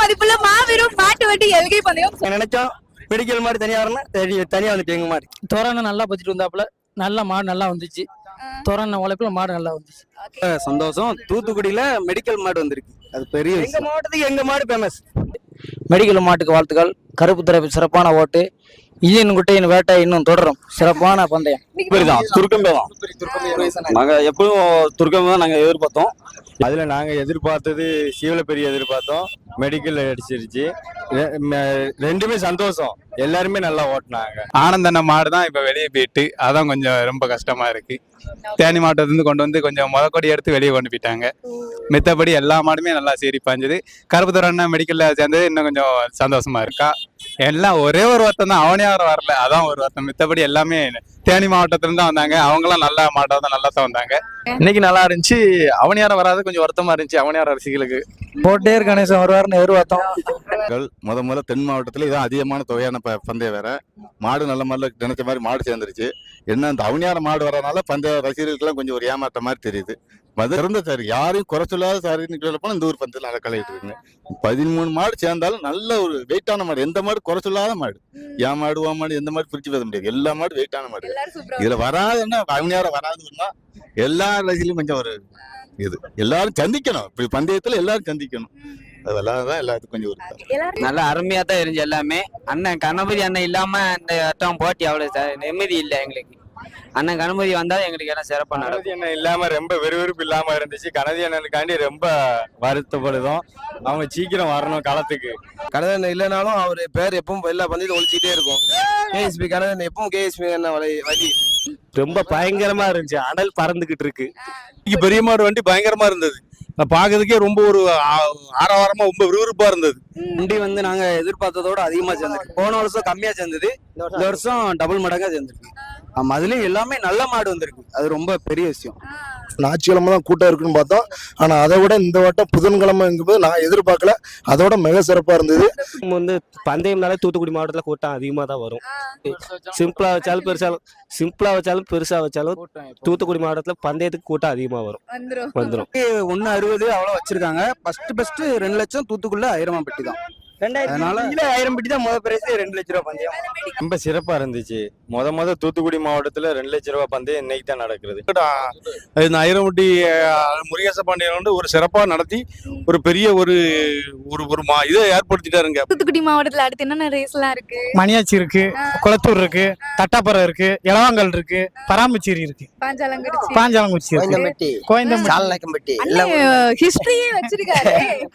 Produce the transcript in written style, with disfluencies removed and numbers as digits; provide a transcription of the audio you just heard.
மதிப்புள்ள மாபெரும் மாட்டு வண்டி எல்கை பந்தயம். நினைச்சோம் மெடிக்கல் மாடு தனியா வரணும், தனியா வந்துட்டு எங்க மாடு தோரணை நல்லா பத்திட்டு வந்தாப்புல, நல்ல மாடு நல்லா வந்துச்சு. தோரணை உழைப்புல மாடு நல்லா வந்துச்சு. சந்தோஷம். தூத்துக்குடியில மெடிக்கல் மாடு வந்திருக்கு, அது பெரிய எங்க மாவட்டத்துக்கு எங்க மாடு ஃபேமஸ். மெடிக்கல் மாட்டுக்கு வாழ்த்துக்கள். கருப்பு திறப்பு சிறப்பான ஓட்டு. இயன் குட்டையின் வேட்டை இன்னும் தொடரும். சிறப்பான பந்தயம். துருக்கம்பே தான். நாங்க எப்பவும் துருக்கம்பே தான் நாங்க எதிர்பார்த்தோம். அதுல நாங்க எதிர்பார்த்தது சீவல பெரிய எதிர்பார்த்தோம், மெடிக்கல் அடிச்சிருச்சு. ரெண்டுமே சந்தோஷம், எல்லாருமே நல்லா ஓட்டினாங்க. ஆனந்தன மாடு தான் இப்ப வெளியே போயிட்டு, அதான் கொஞ்சம் ரொம்ப கஷ்டமா இருக்கு. தேனி மாவட்டத்துல இருந்து கொண்டு வந்து கொஞ்சம் முதக்கொடி எடுத்து வெளியே கொண்டு போயிட்டாங்க. மித்தபடி எல்லா மாடுமே நல்லா சீரி பாஞ்சது. கருப்புத்துறை மெடிக்கல்ல சேர்ந்தது இன்னும் கொஞ்சம் சந்தோஷமா இருக்கா. எல்லாம் ஒரே ஒரு வருத்தம் தான், அவனியாரம் வரல, அதான் ஒரு வருத்தம். மித்தபடி எல்லாமே தேனி மாவட்டத்துல இருந்து தான் வந்தாங்க. அவங்களாம் நல்லா மாட்டை தான் நல்லா தான் வந்தாங்க. இன்னைக்கு நல்லா இருந்துச்சு. அவனியாரம் வராது கொஞ்சம் வருத்தமா இருந்துச்சு அவனியார ரசிகளுக்கு. போட்டேர் கணேசன் வருவாருன்னு எதிர்பார்த்தோம். முதல்ல தென் மாவட்டத்துல இதான் அதிகமான தொகையான பந்தயம் வேற. மாடு நல்ல மாதிரி நினைச்ச மாதிரி மாடு சேர்ந்துருச்சு. என்ன இந்த அவனியார மாடு வரனால பந்தய ரசிகர்களுக்கெல்லாம் கொஞ்சம் ஒரு ஏமாற்ற மாதிரி தெரியுது. சிறந்த சார், யாரையும் குறை சொல்லாத சாரின்னு சொல்லப்போனா இந்த ஊர் பந்தத்தில் நல்லா கலையிட்டு இருக்குங்க. 13 மாடு சேர்ந்தாலும் நல்ல ஒரு வெயிட்டான மாடு. எந்த மாடு குறை சொல்லாத மாடு. என் மாடு ஓ மாடு எந்த மாடு பிரிச்சு பேச முடியாது. எல்லா மாடு வெயிட்டான மாடு. இதுல வராதுன்னா அவனியார வராதுன்னா எல்லா ரசிகளையும் கொஞ்சம் ஒரு இது எல்லாரும் சந்திக்கணும். இப்படி பந்தயத்துல எல்லாரும் சந்திக்கணும். அதெல்லாம் எல்லாத்துக்கும் கொஞ்சம் ஒரு நல்லா அருமையா தான் இருந்துச்சு எல்லாமே. அண்ணன் கணபதி அண்ணன் இல்லாம இந்த வட்டம் போட்டி அவ்வளவு நிம்மதி இல்லை எங்களுக்கு. அண்ணன் கணபதி வந்தா எங்களுக்கு எல்லாம் சிறப்பா நடக்கும். கணதி அண்ணன் இல்லாம ரொம்ப விறுவிறுப்பு இல்லாம இருந்துச்சு. கணதி அண்ணனுக்காண்டி ரொம்ப வருத்தப்படுதும். அவங்க சீக்கிரம் வரணும் களத்துக்கு. கணதி அண்ணன் இல்லைனாலும் அவர் பேர் எப்பவும் எல்லா பந்தயத்தை ஒழிச்சிட்டே இருக்கும். கேஎஸ்பி கணதி அண்ணன் எப்பவும் கேஎஸ்பி அண்ணன் வழி ரொம்ப பயங்கரமா இருந்துச்சு. அனல் பறந்துகிட்டு இருக்கு. பெரிய மாடு வண்டி பயங்கரமா இருந்தது. பாக்குறதுக்கே ரொம்ப ஒரு ஆரவாரமா ரொம்ப விறுவிறுப்பா இருந்தது. வண்டி வந்து நாங்க எதிர்பார்த்ததோட அதிகமா சேர்ந்துருக்கு. போன வருஷம் கம்மியா சேர்ந்தது, இந்த வருஷம் டபுள் மடங்கா சேர்ந்துருக்கு. ஆமா, அதுலயும் எல்லாமே நல்ல மாடு வந்திருக்கு. அது ரொம்ப பெரிய விஷயம். ஞாயிற்றுக்கிழமை தான் கூட்டம் இருக்குன்னு பார்த்தோம். ஆனா அதை விட இந்த வட்டம் புதன்கிழமைங்கும்போது நான் எதிர்பார்க்கல. அதோட மிக சிறப்பா இருந்தது. வந்து பந்தயம்னாலே தூத்துக்குடி மாவட்டத்துல கூட்டம் அதிகமா தான் வரும். சிம்பிளா வச்சாலும் பெருசா வச்சாலும் தூத்துக்குடி மாவட்டத்துல பந்தயத்துக்கு கூட்டம் அதிகமா வரும். வந்துடும். 160 அவ்வளவு வச்சிருக்காங்க. ஃபர்ஸ்ட் 2 லட்சம் தூத்துக்குள்ள 1000 பெட்டி தான். அதனால 1000 பெட்டி தான் முதல் பிரைஸ். 2 லட்ச ரூபாய் பந்தயம் ரொம்ப சிறப்பா இருந்துச்சு. தூத்துக்குடி மாவட்டத்துல 2 லட்ச ரூபாய் பந்தயம் இன்னைக்கு தான் நடக்குது. 1000 பெட்டி முருகேச பாண்டியன் வந்து ஒரு சிறப்பா நடத்தி ஒரு பெரிய ஒரு இதை ஏற்படுத்திட்டாருங்க. தூத்துக்குடி மாவட்டத்துல அடுத்து என்னென்ன ரேஸ் எல்லாம் இருக்கு? மணியாச்சி இருக்கு, குளத்தூர் இருக்கு, தட்டாப்பறை இருக்கு, இளவாங்கல் இருக்கு, பராமச்சேரி இருக்கு, பாஞ்சாலங்குறிச்சி, கோயந்தம்பட்டி, ஹிஸ்டரியே வச்சிருக்காரு.